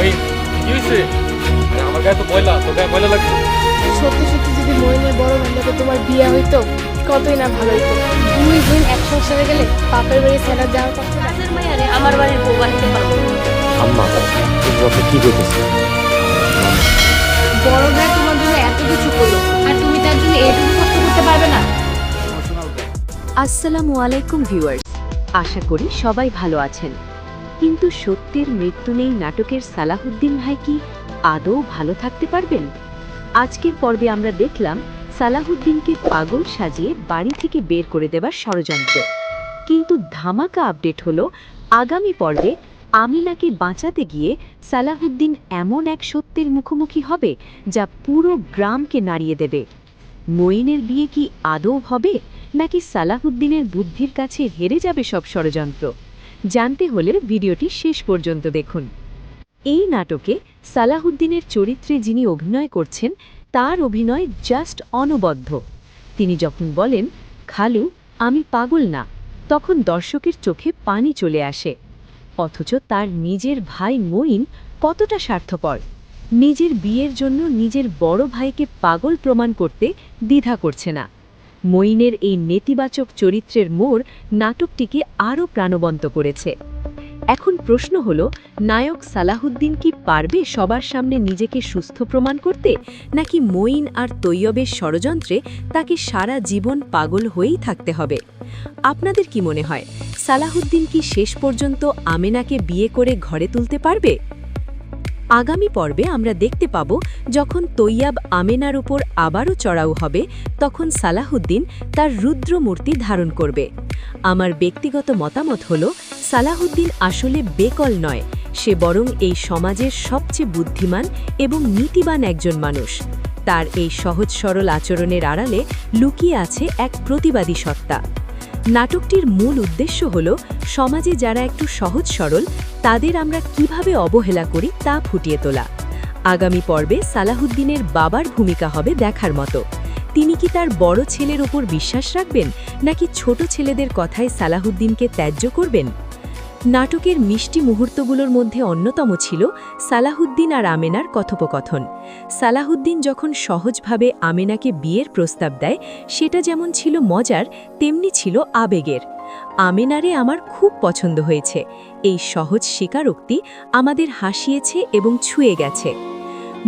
ওই কি হয়েছে? আমার গায়ে তো ময়লা, তোর গায়ে ময়লা লাগছে। সত্যি সত্যি যদি মইনের বড় ভাইকে তোমার বিয়ে হইতো কতই না ভালো হইতো। 2 দিন এক সংসারে গেলে বাপের বাড়ি ছেড়ে যাওয়ার কথা কাজের মাইয়ারে আমার বাড়ির বউ বানাইতে পারবো না। আম্মা তুমি আপনি কি করতেছেন? বড় ভাই তোমার জন্য এত কিছু করলো আর তুমি তার জন্য এইটুকু কষ্ট করতে পারবে না? আসসালামু আলাইকুম ভিউয়ার্স, আশা করি সবাই ভালো আছেন। কিন্তু সত্যের মৃত্যু নেই নাটকের সালাহুদ্দিন ভাই কি আদৌ ভালো থাকতে পারবেন? আজকের পর্বে আমরা দেখলাম সালাহুদ্দিনকে পাগল সাজিয়ে বাড়ি থেকে বের করে দেবার ষড়যন্ত্র। কিন্তু ধামাকা আপডেট হলো আগামী পর্বে আমিনাকে বাঁচাতে গিয়ে সালাহুদ্দিন এমন এক সত্যের মুখোমুখি হবে যা পুরো গ্রামকে নাড়িয়ে দেবে। মঈনের বিয়ে কি আদৌ হবে, নাকি সালাহুদ্দিনের বুদ্ধির কাছে হেরে যাবে সব ষড়যন্ত্র? জানতে হলে ভিডিওটি শেষ পর্যন্ত দেখুন। এই নাটকে সালাহুদ্দিনের চরিত্রে যিনি অভিনয় করছেন তার অভিনয় জাস্ট অনবদ্য। তিনি যখন বলেন, খালু আমি পাগল না, তখন দর্শকের চোখে পানি চলে আসে। অথচ তার নিজের ভাই মঈন কতটা স্বার্থপর, নিজের বিয়ের জন্য নিজের বড় ভাইকে পাগল প্রমাণ করতে দ্বিধা করছে না। মঈনের এই নেতিবাচক চরিত্রের মোড় নাটকটিকে আরও প্রাণবন্ত করেছে। এখন প্রশ্ন হলো, নায়ক সালাহুদ্দিন কি পারবে সবার সামনে নিজেকে সুস্থ প্রমাণ করতে, নাকি মঈন আর তৈয়বের ষড়যন্ত্রে তাকে সারা জীবন পাগল হয়েই থাকতে হবে? আপনাদের কি মনে হয়, সালাহুদ্দিন কি শেষ পর্যন্ত আমেনাকে বিয়ে করে ঘরে তুলতে পারবে? আগামী পর্বে আমরা দেখতে পাব যখন তৈয়াব আমেনার উপর আবারও চড়াও হবে, তখন সালাহুদ্দিন তার রুদ্র মূর্তি ধারণ করবে। আমার ব্যক্তিগত মতামত হল, সালাহুদ্দিন আসলে বেকল নয়, সে বরং এই সমাজের সবচেয়ে বুদ্ধিমান এবং নীতিবান একজন মানুষ। তার এই সহজ সরল আচরণের আড়ালে লুকিয়ে আছে এক প্রতিবাদী সত্তা। নাটকটির মূল উদ্দেশ্য হল সমাজে যারা একটু সহজ সরল তাদের আমরা কিভাবে অবহেলা করি তা ফুটিয়ে তোলা। আগামী পর্বে সালাহুদ্দিনের বাবার ভূমিকা হবে দেখার মতো। তিনি কি তার বড় ছেলের ওপর বিশ্বাস রাখবেন, নাকি ছোট ছেলেদের কথায় সালাহুদ্দিনকে ত্যায্য করবেন? নাটকের মিষ্টি মুহূর্তগুলোর মধ্যে অন্যতম ছিল সালাহুদ্দিন আর আমেনার কথোপকথন। সালাহুদ্দিন যখন সহজভাবে আমেনাকে বিয়ের প্রস্তাব দেয়, সেটা যেমন ছিল মজার, তেমনি ছিল আবেগের। আমেনারে আমার খুব পছন্দ হয়েছে, এই সহজ স্বীকারোক্তি আমাদের হাসিয়েছে এবং ছুঁয়ে গেছে।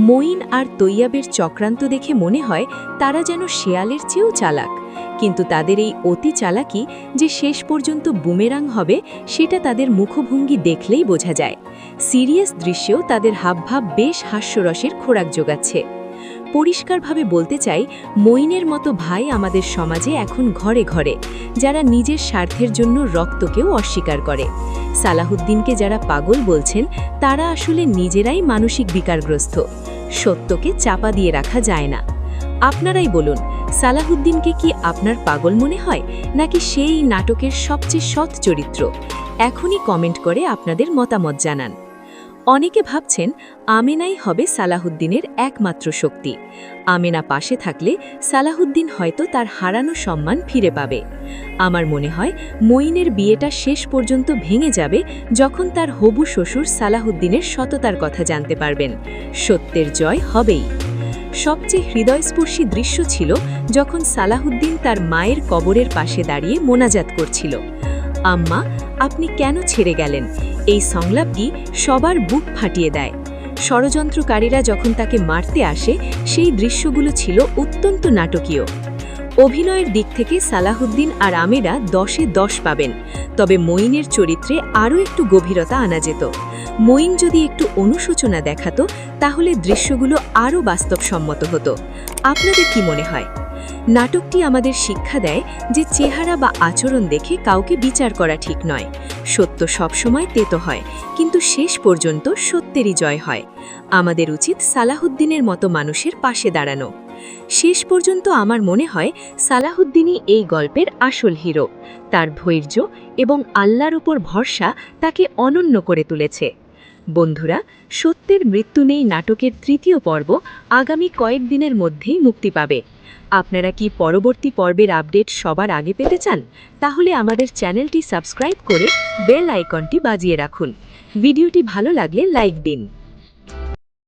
মঈন আর তৈয়াবের চক্রান্ত দেখে মনে হয় তারা যেন শেয়ালের চেয়েও চালাক, কিন্তু তাদের এই অতি চালাকি যে শেষ পর্যন্ত বুমেরাং হবে সেটা তাদের মুখভঙ্গি দেখলেই বোঝা যায়। সিরিয়াস দৃশ্যেও তাদের হাবভাব বেশ হাস্যরসের খোরাক যোগাচ্ছে। পরিষ্কারভাবে বলতে চাই, মঈনের মতো ভাই আমাদের সমাজে এখন ঘরে ঘরে, যারা নিজের স্বার্থের জন্য রক্তকেও অস্বীকার করে। সালাহুদ্দিনকে যারা পাগল বলছেন তারা আসলে নিজেরাই মানসিক বিকারগ্রস্ত। সত্যকে চাপা দিয়ে রাখা যায় না। আপনারাই বলুন, সালাহুদ্দিনকে কি আপনার পাগল মনে হয়, নাকি সেই নাটকের সবচেয়ে সৎ চরিত্র? এখনই কমেন্ট করে আপনাদের মতামত জানান। অনেকে ভাবছেন আমেনাই হবে সালাহুদ্দিনের একমাত্র শক্তি। আমেনা পাশে থাকলে সালাহুদ্দিন হয়তো তার হারানো সম্মান ফিরে পাবে। আমার মনে হয় মঈনের বিয়েটা শেষ পর্যন্ত ভেঙে যাবে যখন তার হবু শ্বশুর সালাহুদ্দিনের সততার কথা জানতে পারবেন। সত্যের জয় হবেই। সবচেয়ে হৃদয়স্পর্শী দৃশ্য ছিল যখন সালাহুদ্দিন তার মায়ের কবরের পাশে দাঁড়িয়ে মোনাজাত করছিল, আম্মা আপনি কেন ছেড়ে গেলেন? এই সংলাপটি সবার বুক ফাটিয়ে দেয়। ষড়যন্ত্রকারীরা যখন তাকে মারতে আসে, সেই দৃশ্যগুলো ছিল অত্যন্ত নাটকীয়। অভিনয়ের দিক থেকে সালাহুদ্দিন আর আমেরা 10-এ 10 পাবেন, তবে মঈনের চরিত্রে আরও একটু গভীরতা আনা যেত। মঈন যদি একটু অনুশোচনা দেখাতো, তাহলে দৃশ্যগুলো আরও বাস্তবসম্মত হতো। আপনাদের কি মনে হয়? নাটকটি আমাদের শিক্ষা দেয় যে চেহারা বা আচরণ দেখে কাউকে বিচার করা ঠিক নয়। সত্য সবসময় তেতো হয়, কিন্তু শেষ পর্যন্ত সত্যেরই জয় হয়। আমাদের উচিত সালাহুদ্দিনের মতো মানুষের পাশে দাঁড়ানো। শেষ পর্যন্ত আমার মনে হয় সালাহুদ্দিনই এই গল্পের আসল হিরো। তার ধৈর্য এবং আল্লাহর উপর ভরসা তাকে অনন্য করে তুলেছে। বন্ধুরা, সত্যের মৃত্যু নেই নাটকের 3য় পর্ব আগামী কয়েকদিনের মধ্যেই মুক্তি পাবে। আপনারা কি পরবর্তী পর্বের আপডেট সবার আগে পেতে চান? তাহলে আমাদের চ্যানেলটি সাবস্ক্রাইব করে বেল আইকনটি বাজিয়ে রাখুন। ভিডিওটি ভালো লাগলে লাইক দিন।